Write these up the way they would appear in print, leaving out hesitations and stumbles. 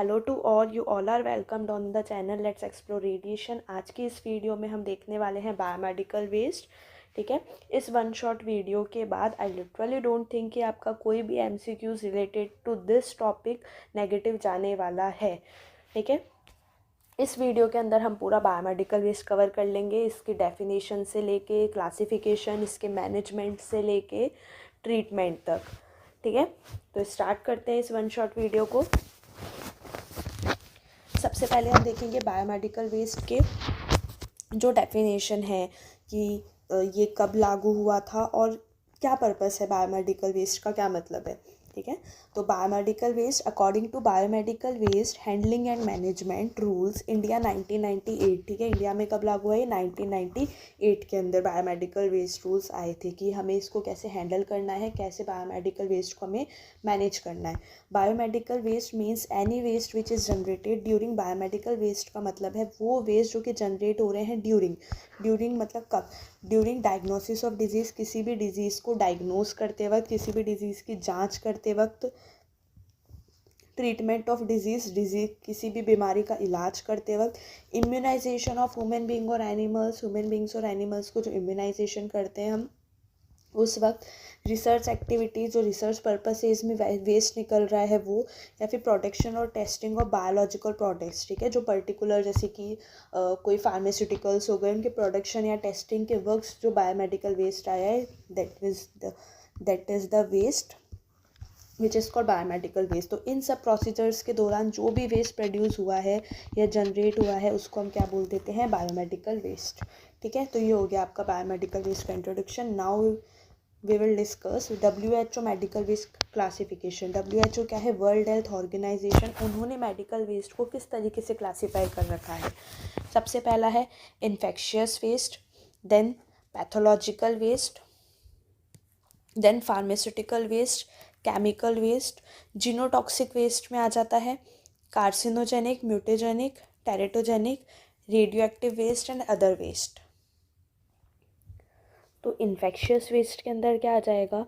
Hello to all, you all are welcomed on the channel let's explore radiation. आज की इस video में हम देखने वाले हैं बायोमेडिकल वेस्ट। ठीक है, इस वन शॉट वीडियो के बाद आई लिटरली डोंट थिंक कि आपका कोई भी MCQs related to this topic negative जाने वाला है। ठीक है, इस वीडियो के अंदर हम पूरा बायोमेडिकल वेस्ट कवर कर लेंगे, इसकी डेफिनेशन से लेके क्लासिफिकेशन, इसके मैनेजमेंट से लेके ट्रीटमेंट तक। ठीक है, तो स्टार्ट करते हैं इस वन शॉट वीडियो को। सबसे पहले हम देखेंगे बायोमेडिकल वेस्ट के जो डेफिनेशन है कि ये कब लागू हुआ था और क्या पर्पस है बायोमेडिकल वेस्ट का, क्या मतलब है। ठीक है, तो biomedical waste according to biomedical waste handling and management rules India 1998। ठीक है, इंडिया में कब लागू हुआ है? 1998 के अंदर बायोमेडिकल वेस्ट रूल्स आए थे कि हमें इसको कैसे हैंडल करना है, कैसे बायोमेडिकल वेस्ट को हमें मैनेज करना है। Biomedical waste means any waste which is generated during. Biomedical waste का मतलब है वो वेस्ट जो कि जनरेट हो रहे हैं ड्यूरिंग मतलब कब? ड्यूरिंग डायग्नोसिस ऑफ डिजीज़, किसी भी डिजीज़ को डायग्नोस करते वक्त, किसी भी डिजीज़ की जांच करते वक्त, ट्रीटमेंट ऑफ डिजीज़ किसी भी बीमारी का इलाज करते वक्त, इम्यूनाइजेशन ऑफ ह्यूमन बींग और एनिमल्स, ह्यूमन बींग्स और एनिमल्स को जो इम्यूनाइजेशन करते हैं हम उस वक्त, रिसर्च एक्टिविटीज़ जो रिसर्च पर्पसेज में वेस्ट निकल रहा है वो, या फिर प्रोटेक्शन और टेस्टिंग ऑफ बायोलॉजिकल प्रोडक्ट्स। ठीक है, जो पर्टिकुलर जैसे कि कोई फार्मास्यूटिकल्स हो गए, उनके प्रोडक्शन या टेस्टिंग के वक्त जो बायोमेडिकल वेस्ट आया है that is the waste which is called biomedical waste. तो इन सब प्रोसीजर्स के दौरान जो भी वेस्ट प्रोड्यूस हुआ है या जनरेट हुआ है उसको हम क्या बोल देते हैं? Biomedical waste. ठीक है, तो ये हो गया आपका बायोमेडिकल वेस्ट का introduction. Now we will discuss WHO medical waste classification. WHO क्या है? World Health Organization. उन्होंने मेडिकल वेस्ट को किस तरीके से क्लासीफाई कर रखा है? सबसे पहला है infectious waste, then pathological waste, then pharmaceutical waste, chemical waste, genotoxic waste में आ जाता है carcinogenic, mutagenic, teratogenic, radioactive waste and other waste. तो इन्फेक्शियस वेस्ट के अंदर क्या आ जाएगा?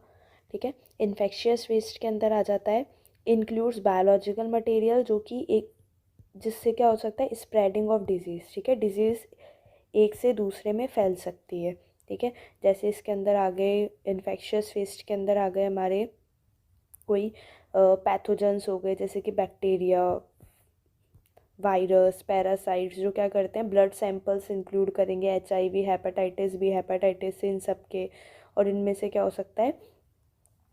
ठीक है, इन्फेक्शियस वेस्ट के अंदर आ जाता है इंक्लूड्स बायोलॉजिकल मटेरियल, जो कि एक जिससे क्या हो सकता है? Spreading of disease. ठीक है, डिजीज़ एक से दूसरे में फैल सकती है। ठीक है, जैसे इसके अंदर आ गए इन्फेक्शियस वेस्ट के अंदर आ गए हमारे कोई पैथोजेंस हो गए, जैसे कि बैक्टीरिया, वायरस, पैरासाइट्स, जो क्या करते हैं? ब्लड सैंपल्स इंक्लूड करेंगे, HIV, hepatitis B, hepatitis C, इन सब के, और इनमें से क्या हो सकता है?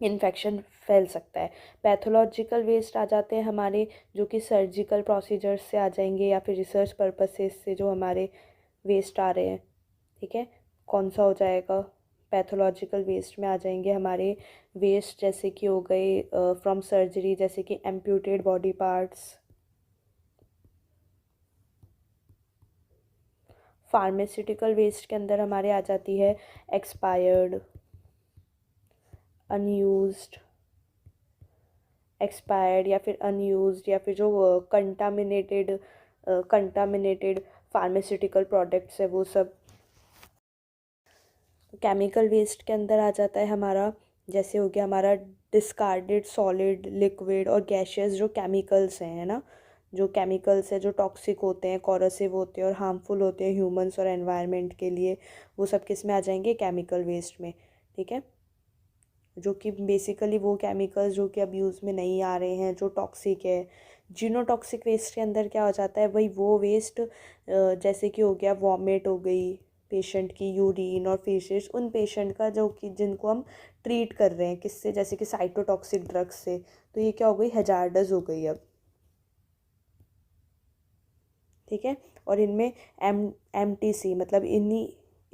इन्फेक्शन फैल सकता है। पैथोलॉजिकल वेस्ट आ जाते हैं हमारे, जो कि सर्जिकल प्रोसीजर्स से आ जाएंगे या फिर रिसर्च पर्पसेस से जो हमारे वेस्ट आ रहे हैं। ठीक है, कौन सा हो जाएगा? पैथोलॉजिकल वेस्ट में आ जाएंगे हमारे वेस्ट जैसे कि हो गए फ्रॉम सर्जरी, जैसे कि amputated body parts. Pharmaceutical waste के अंदर हमारे आ जाती है एक्सपायर्ड, अनयूज्ड, या फिर अनयूज्ड, या फिर जो कंटामिनेटेड फार्मास्यूटिकल प्रोडक्ट्स है वो सब। केमिकल वेस्ट के अंदर आ जाता है हमारा, जैसे हो गया हमारा डिस्कार्डेड सॉलिड, लिक्विड और गैशियस जो केमिकल्स हैं, है ना, जो केमिकल्स हैं जो टॉक्सिक होते हैं, कॉरोसिव होते हैं और हार्मफुल होते हैं ह्यूमंस और एनवायरनमेंट के लिए, वो सब किस में आ जाएंगे? केमिकल वेस्ट में। ठीक है, जो कि बेसिकली वो केमिकल्स जो कि अब यूज़ में नहीं आ रहे हैं, जो टॉक्सिक है। जीनोटॉक्सिक वेस्ट के अंदर क्या हो जाता है? वही वो वेस्ट जैसे कि हो गया वॉमिट हो गई पेशेंट की, यूरिन और फेसेस उन पेशेंट का जो कि जिनको हम ट्रीट कर रहे हैं किससे? जैसे कि साइटोटॉक्सिक ड्रग्स से। तो ये क्या हो गई? हैजार्डस हो गई अब। ठीक है, और इनमें MTC मतलब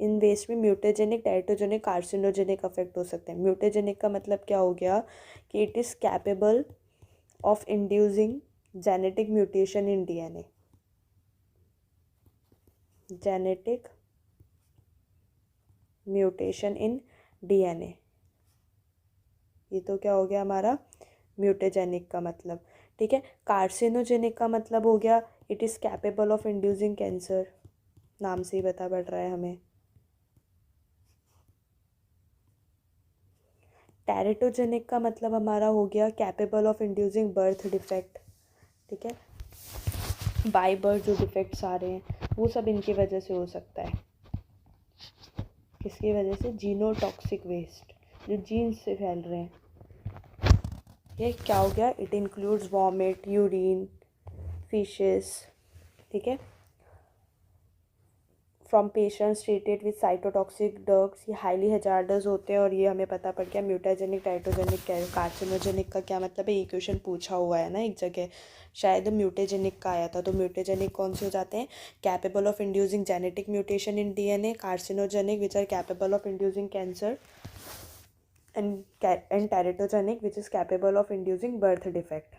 इन वेस्ट में म्यूटेजेनिक, टेरेटोजेनिक, कार्सिनोजेनिक अफेक्ट हो सकते हैं। म्यूटेजेनिक का मतलब क्या हो गया? कि it is capable of inducing genetic mutation in DNA। Genetic mutation in DNA, ये तो क्या हो गया हमारा? म्यूटेजेनिक का मतलब। ठीक है, कार्सिनोजेनिक का मतलब हो गया it is capable of inducing cancer, नाम से ही बता पड़ रहा है हमें। टेरेटोजेनिक का मतलब हमारा हो गया capable of inducing birth defect. ठीक है, बाय बर्थ जो डिफेक्ट्स आ रहे हैं वो सब इनकी वजह से हो सकता है। किसकी वजह से? जीनोटॉक्सिक वेस्ट जो जीन्स से फैल रहे हैं। ये क्या हो गया? It includes vomit, urine, fishes, ठीक है, from patients treated with cytotoxic drugs. ये हाईली हजार्डस होते हैं और ये हमें पता पड़ गया। म्यूटाजेनिक, टाइटोजेनिक, कार्सिनोजेनिक का क्या मतलब है? ये क्वेश्चन पूछा हुआ है ना एक जगह, शायद म्यूटेजेनिक का आया था। तो म्यूटेजेनिक कौन से हो जाते हैं? Capable of inducing genetic mutation in DNA. Carcinogenic which are capable of inducing cancer. And teratogenic which is capable of inducing birth defect.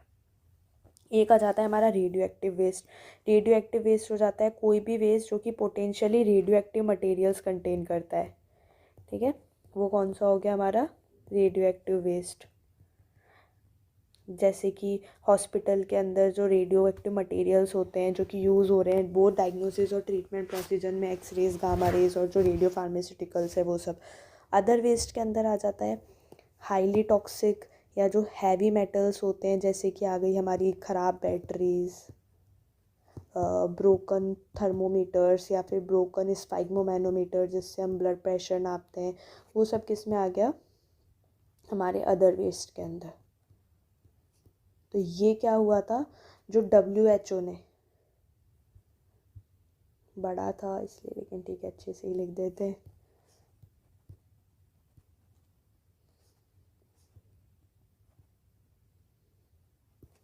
एक आ जाता है हमारा radioactive waste. Radioactive waste हो जाता है कोई भी वेस्ट जो कि potentially radioactive materials contain करता है, ठीक है। वो कौन सा हो गया हमारा? Radioactive waste. जैसे कि हॉस्पिटल के अंदर जो रेडियो एक्टिव मटेरियल्स होते हैं जो कि यूज़ हो रहे हैं बोथ डायग्नोसिस और ट्रीटमेंट प्रोसीजर में, एक्सरेज, गामा रेज और जो रेडियो फार्मास्यूटिकल्स है वो सब। अदर वेस्ट के अंदर आ जाता है हाईली टॉक्सिक या जो हैवी मेटल्स होते हैं, जैसे कि आ गई हमारी ख़राब बैटरीज, ब्रोकन थर्मोमीटर्स या फिर ब्रोकन स्पाइगमोमैनोमीटर जिससे हम ब्लड प्रेशर नापते हैं। वो सब किस में आ गया? हमारे अदर वेस्ट के अंदर। तो ये क्या हुआ था? जो WHO ने, बड़ा था इसलिए, लेकिन ठीक है अच्छे से ही लिख देते हैं।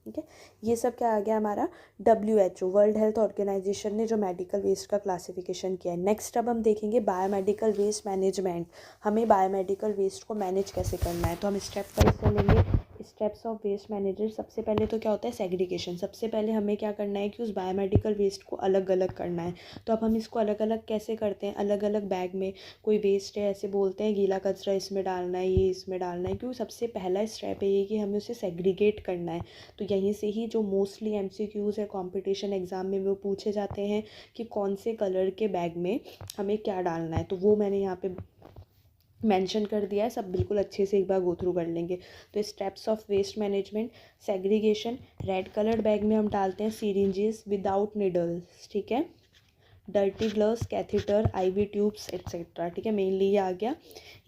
ठीक है, ये सब क्या आ गया हमारा? WHO, वर्ल्ड हेल्थ ऑर्गेनाइजेशन ने जो मेडिकल वेस्ट का क्लासिफिकेशन किया है। नेक्स्ट अब हम देखेंगे बायोमेडिकल वेस्ट मैनेजमेंट। हमें बायोमेडिकल वेस्ट को मैनेज कैसे करना है, तो हम स्टेप वाइज चलेंगे। Steps of waste manager. सबसे पहले तो क्या होता है? सेग्रीगेशन। सबसे पहले हमें क्या करना है कि उस बायोमेडिकल वेस्ट को अलग अलग करना है। तो अब हम इसको अलग अलग कैसे करते हैं? अलग अलग बैग में। कोई वेस्ट है, ऐसे बोलते हैं गीला कचरा इसमें डालना है, ये इसमें डालना है, क्योंकि सबसे पहला स्टेप है ये कि हमें उसे सेग्रीगेट करना है। तो यहीं से ही जो मोस्टली MCQs है कंपटीशन एग्ज़ाम में वो पूछे जाते हैं कि कौन से कलर के बैग में हमें क्या डालना है। तो वो मैंने यहाँ पे मेंशन कर दिया है, सब बिल्कुल अच्छे से एक बार गो थ्रू कर लेंगे। तो steps of waste management. Segregation. Red coloured bag में हम डालते हैं सीरिंजेस विदाउट निडल्स, ठीक है। Dirty gloves, catheter, IV tubes etcetera, ठीक है, मेनली ये आ गया।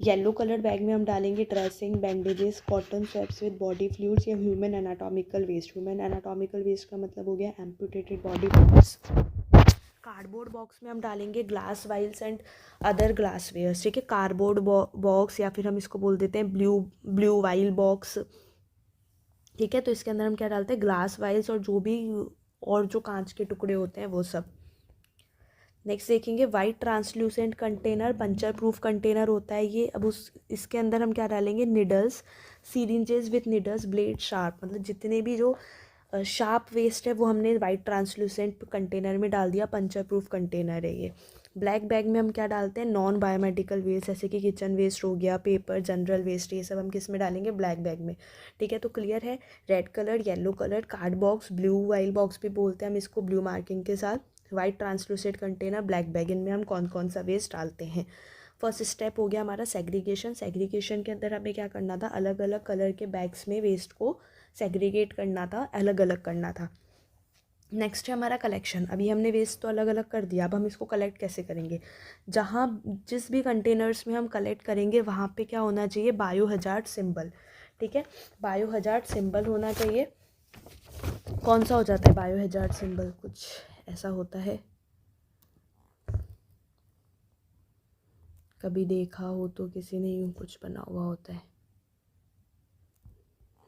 येलो कलर्ड बैग में हम डालेंगे dressing, bandages, cotton swabs with body fluids या human anatomical waste. Human anatomical waste का मतलब हो गया amputated body parts. Cardboard box में हम डालेंगे glass vials and other glass wares, ठीक है। कार्डबोर्ड बॉक्स या फिर हम इसको बोल देते हैं ब्लू वाइल बॉक्स, ठीक है। तो इसके अंदर हम क्या डालते हैं? ग्लास वाइल्स और जो भी और जो कांच के टुकड़े होते हैं वो सब। नेक्स्ट देखेंगे white translucent container, puncture proof container होता है ये। अब इसके अंदर हम क्या डालेंगे? Needles, syringes with needles, blade sharp, मतलब जितने भी जो शार्प वेस्ट है वो हमने वाइट ट्रांसल्यूसेंट कंटेनर में डाल दिया। पंचर प्रूफ कंटेनर है ये। ब्लैक बैग में हम क्या डालते हैं? नॉन बायोमेडिकल वेस्ट, जैसे कि किचन वेस्ट हो गया, पेपर, जनरल वेस्ट, ये सब हम किस में डालेंगे? ब्लैक बैग में, ठीक है। तो क्लियर है। Red colour, yellow colour, card box, blue while box भी बोलते हैं हम इसको ब्लू मार्किंग के साथ, white translucent container, black bag, इनमें हम कौन कौन सा वेस्ट डालते हैं। फर्स्ट स्टेप हो गया हमारा सेग्रीगेशन। सेग्रीगेशन के अंदर हमें क्या करना था? अलग अलग कलर के बैग्स में वेस्ट को सेग्रीगेट करना था, अलग अलग करना था। नेक्स्ट है हमारा कलेक्शन। अभी हमने वेस्ट तो अलग अलग कर दिया, अब हम इसको कलेक्ट कैसे करेंगे? जहाँ जिस भी कंटेनर्स में हम कलेक्ट करेंगे वहाँ पे क्या होना चाहिए? बायो हजार्ड सिंबल, ठीक है। बायो हजार्ड सिंबल होना चाहिए। कौन सा हो जाता है बायो हजार्ड सिंबल? कुछ ऐसा होता है, कभी देखा हो तो किसी ने, यूँ कुछ बना हुआ होता है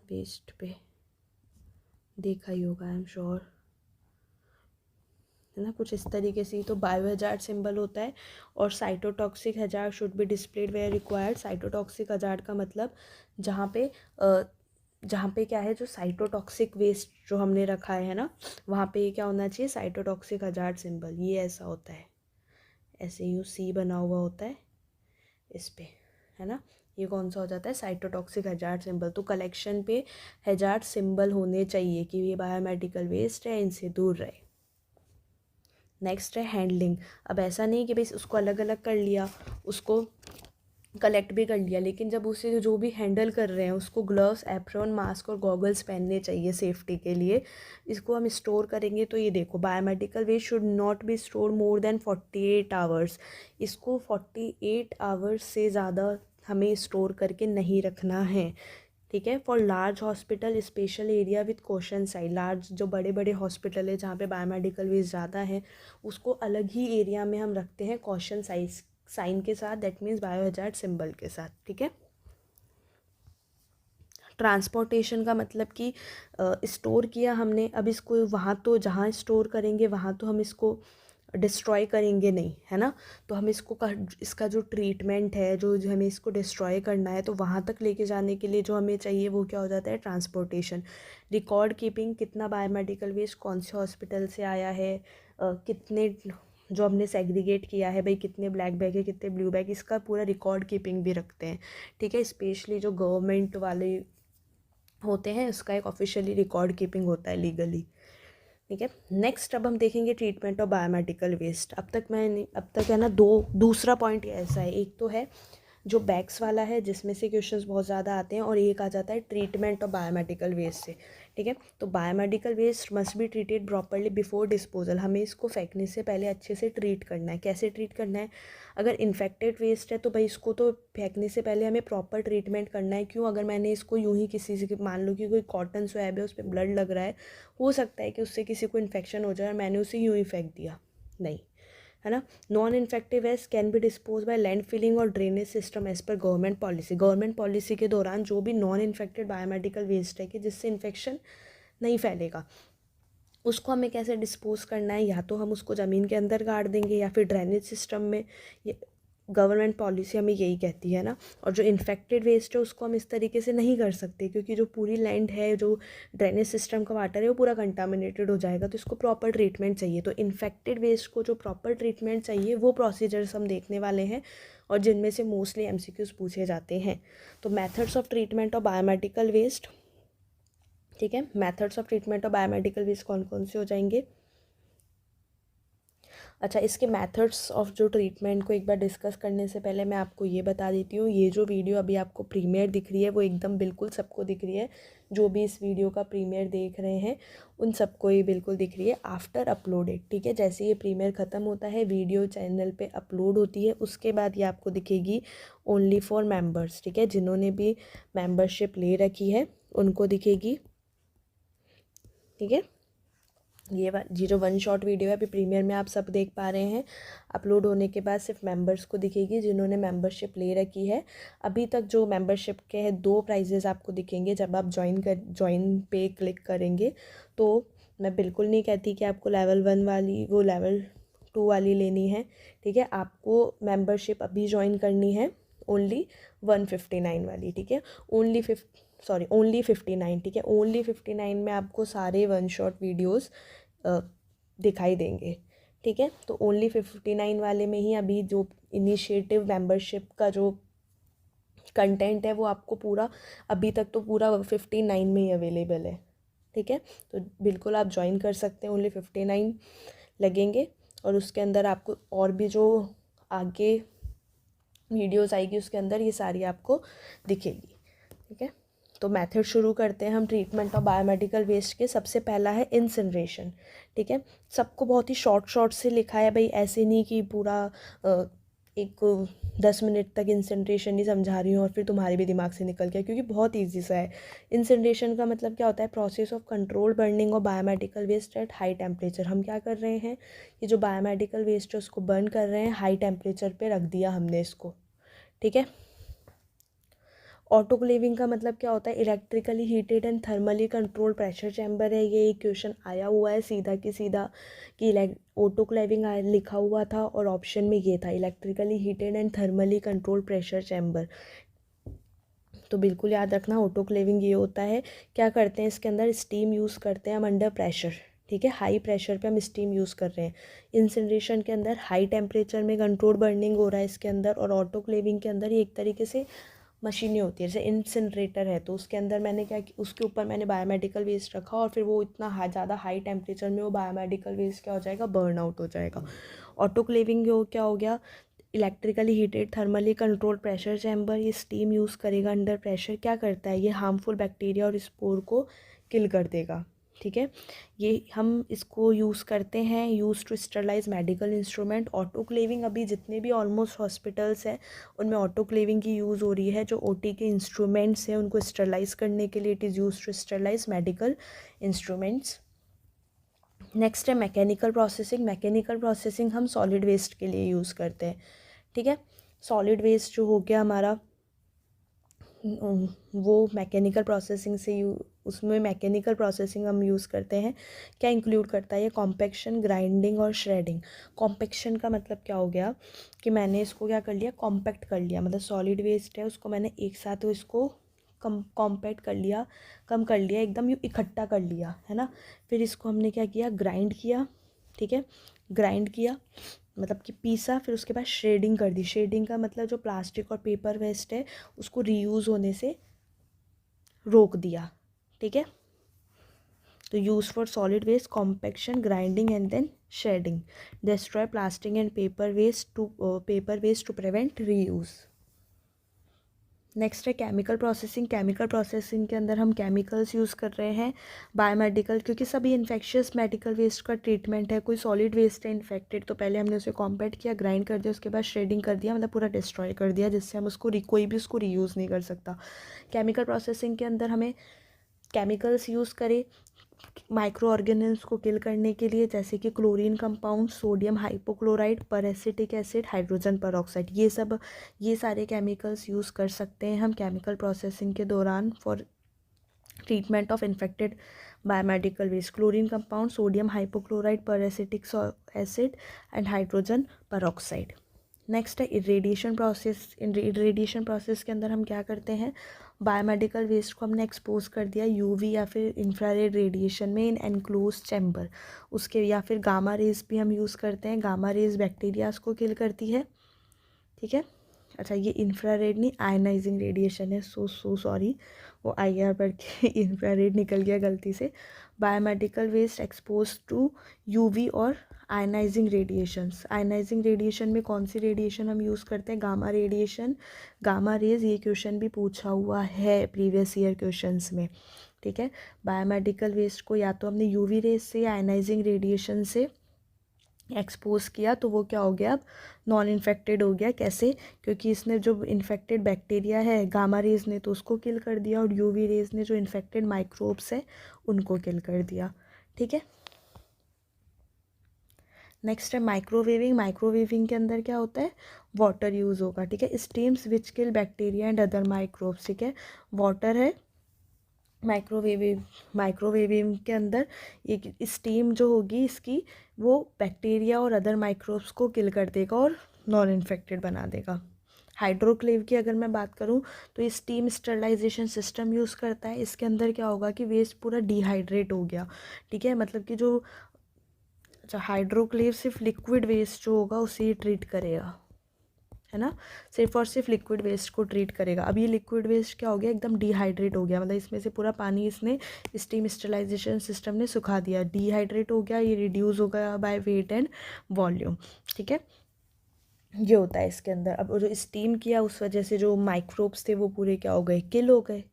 वेस्ट पे, देखा ही होगा आई एम श्योर, है ना, कुछ इस तरीके से। तो बायो हजार्ड सिंबल होता है। और cytotoxic hazard should be displayed where required. Cytotoxic hazard का मतलब जहाँ पे क्या है, जो साइटोटॉक्सिक वेस्ट जो हमने रखा है ना, वहाँ पे क्या होना चाहिए? साइटोटॉक्सिक हजार्ड सिंबल, ये ऐसा होता है, ऐसे यू सी बना हुआ होता है इस पे, है ना। ये कौन सा हो जाता है? Cytotoxic hazard symbol. तो कलेक्शन पे हजार्ड सिंबल होने चाहिए कि ये बायोमेडिकल वेस्ट है, इनसे दूर रहे। नेक्स्ट है हैंडलिंग। अब ऐसा नहीं कि भाई उसको अलग अलग कर लिया, उसको कलेक्ट भी कर लिया, लेकिन जब उसे जो भी हैंडल कर रहे हैं उसको ग्लव्स, एप्रॉन, मास्क और गॉगल्स पहनने चाहिए सेफ्टी के लिए। इसको हम स्टोर करेंगे तो ये देखो, biomedical waste should not be store more than 48 hours. इसको 48 आवर्स से ज़्यादा हमें स्टोर करके नहीं रखना है, ठीक है। For large hospital special area with caution sign, large जो बड़े बड़े हॉस्पिटल है जहाँ पे बायोमेडिकल वेस्ट ज़्यादा है, उसको अलग ही एरिया में हम रखते हैं कॉशन साइन के साथ, दैट मीन्स बायोहजार्ड सिंबल के साथ, ठीक है। ट्रांसपोर्टेशन का मतलब कि स्टोर किया हमने, अब इसको वहाँ तो जहाँ स्टोर करेंगे वहाँ तो हम इसको डिस्ट्रॉय करेंगे नहीं, है ना। तो हम इसका जो ट्रीटमेंट है, जो हमें इसको डिस्ट्रॉय करना है, तो वहाँ तक लेके जाने के लिए जो हमें चाहिए वो क्या हो जाता है, ट्रांसपोर्टेशन। रिकॉर्ड कीपिंग, कितना बायोमेडिकल वेस्ट कौन से हॉस्पिटल से आया है, कितने जो हमने सेग्रीगेट किया है भाई, कितने ब्लैक बैग है, कितने ब्लू बैग, इसका पूरा रिकॉर्ड कीपिंग भी रखते हैं, ठीक है। स्पेशली जो गवर्नमेंट वाले होते हैं उसका एक ऑफिशियली रिकॉर्ड कीपिंग होता है लीगली, ठीक है। नेक्स्ट अब हम देखेंगे ट्रीटमेंट ऑफ बायोमेडिकल वेस्ट। अब तक है ना, दूसरा पॉइंट ऐसा है, एक तो है जो बैग्स वाला है जिसमें से क्वेश्चंस बहुत ज़्यादा आते हैं, और एक आ जाता है ट्रीटमेंट ऑफ बायोमेडिकल वेस्ट से, ठीक है। तो biomedical waste must be treated properly before disposal, हमें इसको फेंकने से पहले अच्छे से ट्रीट करना है। कैसे ट्रीट करना है, अगर इन्फेक्टेड वेस्ट है तो भाई इसको तो फेंकने से पहले हमें प्रॉपर ट्रीटमेंट करना है। क्यों, अगर मैंने इसको यूं ही किसी से, मान लो कि कोई कॉटन स्वैब है उस पर ब्लड लग रहा है, हो सकता है कि उससे किसी को इन्फेक्शन हो जाए और मैंने उसे यूं ही फेंक दिया, नहीं, है ना। Non infective waste can be dispose by land filling और drainage system as per government policy. Government policy के दौरान जो भी नॉन इन्फेक्टेड बायोमेडिकल वेस्ट है कि जिससे इन्फेक्शन नहीं फैलेगा, उसको हमें कैसे डिस्पोज करना है, या तो हम उसको ज़मीन के अंदर गाड़ देंगे या फिर ड्रेनेज सिस्टम में, ये गवर्नमेंट पॉलिसी हमें यही कहती है ना। और जो इन्फेक्टेड वेस्ट है उसको हम इस तरीके से नहीं कर सकते, क्योंकि जो पूरी लैंड है, जो ड्रेनेज सिस्टम का वाटर है वो पूरा कंटामिनेटेड हो जाएगा, तो इसको प्रॉपर ट्रीटमेंट चाहिए। तो इन्फेक्टेड वेस्ट को जो प्रॉपर ट्रीटमेंट चाहिए वो प्रोसीजर्स हम देखने वाले हैं, और जिनमें से मोस्टली MCQs पूछे जाते हैं। तो methods of treatment of biomedical waste, ठीक है। Methods of treatment of biomedical waste कौन कौन से हो जाएंगे। अच्छा, इसके मेथड्स ऑफ जो ट्रीटमेंट को एक बार डिस्कस करने से पहले मैं आपको ये बता देती हूँ, ये जो वीडियो अभी आपको प्रीमियर दिख रही है वो एकदम बिल्कुल सबको दिख रही है, जो भी इस वीडियो का प्रीमियर देख रहे हैं उन सबको ये बिल्कुल दिख रही है आफ्टर अपलोडेड, ठीक है। जैसे ये प्रीमियर ख़त्म होता है, वीडियो चैनल पे अपलोड होती है, उसके बाद ये आपको दिखेगी ओनली फॉर मेम्बर्स, ठीक है। जिन्होंने भी मेम्बरशिप ले रखी है उनको दिखेगी, ठीक है। ये जो वन शॉट वीडियो है अभी प्रीमियर में आप सब देख पा रहे हैं, अपलोड होने के बाद सिर्फ मेंबर्स को दिखेगी जिन्होंने मेंबरशिप ले रखी है। अभी तक जो मेंबरशिप के हैं 2 प्राइजेस आपको दिखेंगे जब आप ज्वाइन पे क्लिक करेंगे। तो मैं बिल्कुल नहीं कहती कि आपको लेवल 1 वाली वो लेवल 2 वाली लेनी है, ठीक है। आपको मेंबरशिप अभी ज्वाइन करनी है ओनली 159 वाली, ठीक है। ओनली 59, ठीक है। ओनली 59 में आपको सारे वन शॉट वीडियोस दिखाई देंगे, ठीक है। तो ओनली 59 वाले में ही अभी जो इनिशिएटिव मेंबरशिप का जो कंटेंट है वो आपको पूरा, अभी तक तो पूरा 59 में ही अवेलेबल है, ठीक है। तो बिल्कुल आप ज्वाइन कर सकते हैं, ओनली 59 लगेंगे, और उसके अंदर आपको और भी जो आगे वीडियोस आएगी उसके अंदर ये सारी आपको दिखेगी, ठीक है। तो मेथड शुरू करते हैं हम ट्रीटमेंट ऑफ बायोमेडिकल वेस्ट के। सबसे पहला है इंसिनरेशन, ठीक है। सबको बहुत ही शॉर्ट से लिखा है भाई, ऐसे नहीं कि पूरा एक 10 मिनट तक इंसिनरेशन ही समझा रही हूँ और फिर तुम्हारे भी दिमाग से निकल गया, क्योंकि बहुत ईजी सा है। इंसिनरेशन का मतलब क्या होता है, process of control burning of biomedical waste at high temperature. हम क्या कर रहे हैं, ये जो बायोमेडिकल वेस्ट है उसको बर्न कर रहे हैं, हाई टेम्परेचर पे रख दिया हमने इसको, ठीक है। ऑटोक्लेविंग का मतलब क्या होता है, electrically heated and thermally control pressure chamber है। ये एक क्वेश्चन आया हुआ है सीधा की सीधा कि ऑटोक्लेविंग लिखा हुआ था और ऑप्शन में ये था electrically heated and thermally control pressure chamber. तो बिल्कुल याद रखना, ऑटोक्लेविंग ये होता है, क्या करते हैं इसके अंदर स्टीम यूज़ करते हैं हम अंडर प्रेशर, ठीक है। हाई प्रेशर पे हम स्टीम यूज़ कर रहे हैं। इंसिनरेशन के अंदर हाई टेम्परेचर में कंट्रोल बर्निंग हो रहा है इसके अंदर, और ऑटोक्लेविंग के अंदर ये एक तरीके से मशीनें होती है। जैसे इंसिनरेटर है तो उसके अंदर मैंने क्या, उसके ऊपर मैंने बायोमेडिकल वेस्ट रखा और फिर वो इतना ज़्यादा हाई टेम्परेचर में वो बायोमेडिकल वेस्ट क्या हो जाएगा, बर्न आउट हो जाएगा। ऑटोक्लेविंग क्या हो गया, electrically heated thermally controlled pressure chamber, ये स्टीम यूज़ करेगा अंडर प्रेशर। क्या करता है ये, हार्मफुल बैक्टीरिया और स्पोर को किल कर देगा, ठीक है। ये हम इसको यूज़ करते हैं, use to sterilise medical instrument. Autoclaving, अभी जितने भी ऑलमोस्ट हॉस्पिटल्स हैं उनमें ऑटोक्लेविंग की यूज़ हो रही है। जो ओटी के इंस्ट्रूमेंट्स हैं उनको स्टरलाइज करने के लिए it is use to sterilise medical instruments. Next है मैकेनिकल प्रोसेसिंग। मैकेनिकल प्रोसेसिंग हम सॉलिड वेस्ट के लिए यूज़ करते हैं, ठीक है। सॉलिड वेस्ट जो हो गया हमारा वो मैकेनिकल प्रोसेसिंग से उसमें मैकेनिकल प्रोसेसिंग हम यूज़ करते हैं। क्या इंक्लूड करता है ये, कॉम्पैक्शन, ग्राइंडिंग और श्रेडिंग। कॉम्पैक्शन का मतलब क्या हो गया कि मैंने इसको क्या कर लिया, कॉम्पैक्ट कर लिया, मतलब सॉलिड वेस्ट है उसको मैंने एक साथ इसको कॉम्पैक्ट कर लिया, कम कर लिया, एकदम इकट्ठा कर लिया, है ना। फिर इसको हमने क्या किया, ग्राइंड किया, ठीक है। ग्राइंड किया मतलब कि पीसा, फिर उसके बाद शेडिंग कर दी। शेडिंग का मतलब जो प्लास्टिक और पेपर वेस्ट है उसको रीयूज़ होने से रोक दिया, ठीक है। तो use for solid waste, compaction, grinding and then shedding. Destroy plastic and paper waste to prevent reuse. Next है केमिकल प्रोसेसिंग। केमिकल प्रोसेसिंग के अंदर हम केमिकल्स यूज़ कर रहे हैं, बायोमेडिकल, क्योंकि सभी इन्फेक्शियस मेडिकल वेस्ट का ट्रीटमेंट है। कोई सॉलिड वेस्ट है इन्फेक्टेड तो पहले हमने उसे कॉम्पैक्ट किया, ग्राइंड कर दिया, उसके बाद श्रेडिंग कर दिया, मतलब पूरा डिस्ट्रॉय कर दिया, जिससे हम उसको कोई भी उसको रीयूज़ नहीं कर सकता। केमिकल प्रोसेसिंग के अंदर हमें केमिकल्स यूज़ करें माइक्रो ऑर्गेनिल्स को किल करने के लिए, जैसे कि chlorine compound, sodium hypochloride, peracetic acid, hydrogen peroxide, ये सारे केमिकल्स यूज़ कर सकते हैं हम केमिकल प्रोसेसिंग के दौरान for treatment of infected biomedical waste. Chlorine compound, sodium hypochloride, peracetic acid and hydrogen peroxide. Next है इरेडिएशन प्रोसेस। इरेडिएशन प्रोसेस के अंदर हम क्या करते हैं, बायोमेडिकल वेस्ट को हमने एक्सपोज कर दिया यूवी या फिर इंफ्रारेड रेडिएशन में इन एनक्लोज चैम्बर, उसके या फिर गामा रेज भी हम यूज़ करते हैं। गामा रेज बैक्टीरियाज को किल करती है, ठीक है। अच्छा ये इंफ्रारेड नहीं, आयनाइजिंग रेडिएशन है, सो सॉरी, वो IR पढ़ के इंफ्रारेड निकल गया गलती से। Biomedical waste expose to UV और आयनाइजिंग रेडिएशंस। आयनाइजिंग रेडिएशन में कौन सी रेडिएशन हम यूज़ करते हैं, गामा रेडिएशन, गामा रेज। ये क्वेश्चन भी पूछा हुआ है प्रीवियस ईयर क्वेश्चंस में, ठीक है। बायोमेडिकल वेस्ट को या तो हमने यूवी रेज से या आयनाइजिंग रेडिएशन से एक्सपोज किया तो वो क्या हो गया, अब नॉन इन्फेक्टेड हो गया। कैसे, क्योंकि इसने जो इन्फेक्टेड बैक्टीरिया है गामा रेज ने तो उसको किल कर दिया, और यूवी रेज ने जो इन्फेक्टेड माइक्रोब्स है उनको किल कर दिया, ठीक है। नेक्स्ट है माइक्रोवेविंग। माइक्रोवेविंग के अंदर क्या होता है, वाटर यूज़ होगा, ठीक है। Stems which kill bacteria and other microbes, ठीक है। वाटर है माइक्रोवेविंग के अंदर, एक स्टीम जो होगी इसकी वो बैक्टीरिया और अदर माइक्रोब्स को किल कर देगा और नॉन इन्फेक्टेड बना देगा। हाइड्रोक्लेव की अगर मैं बात करूं तो ये स्टीम स्टरलाइजेशन सिस्टम यूज़ करता है। इसके अंदर क्या होगा कि वेस्ट पूरा डिहाइड्रेट हो गया, ठीक है, मतलब कि जो अच्छा हाइड्रोक्लेव सिर्फ लिक्विड वेस्ट जो होगा उसे ही ट्रीट करेगा, है ना, सिर्फ और सिर्फ लिक्विड वेस्ट को ट्रीट करेगा। अब ये लिक्विड वेस्ट क्या हो गया, एकदम डिहाइड्रेट हो गया, मतलब इसमें से पूरा पानी इसने स्टीम स्टरलाइजेशन सिस्टम ने सुखा दिया, डिहाइड्रेट हो गया, ये रिड्यूस हो गया बाय वेट एंड वॉल्यूम, ठीक है। ये होता है इसके अंदर। अब जो स्टीम किया उस वजह से जो माइक्रोब्स थे वो पूरे क्या हो गए, किल हो गए,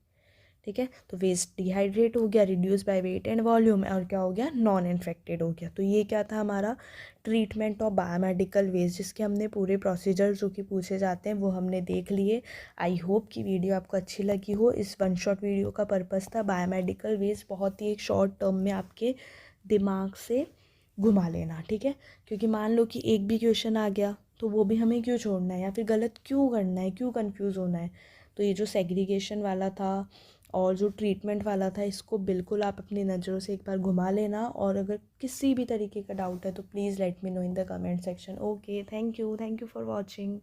ठीक है। तो वेस्ट डिहाइड्रेट हो गया, reduce by weight and volume, और क्या हो गया, नॉन इन्फेक्टेड हो गया। तो ये क्या था हमारा ट्रीटमेंट ऑफ बायोमेडिकल वेस्ट, जिसके हमने पूरे प्रोसीजर जो कि पूछे जाते हैं वो हमने देख लिए। आई होप कि वीडियो आपको अच्छी लगी हो। इस वन शॉट वीडियो का पर्पज़ था बायोमेडिकल वेस्ट बहुत ही एक शॉर्ट टर्म में आपके दिमाग से घुमा लेना, ठीक है। क्योंकि मान लो कि एक भी क्वेश्चन आ गया तो वो भी हमें क्यों छोड़ना है या फिर गलत क्यों करना है, क्यों कंफ्यूज होना है। तो ये जो सेग्रीगेशन वाला था और जो ट्रीटमेंट वाला था इसको बिल्कुल आप अपनी नज़रों से एक बार घुमा लेना, और अगर किसी भी तरीके का डाउट है तो please let me know in the comment section. Okay, thank you for watching.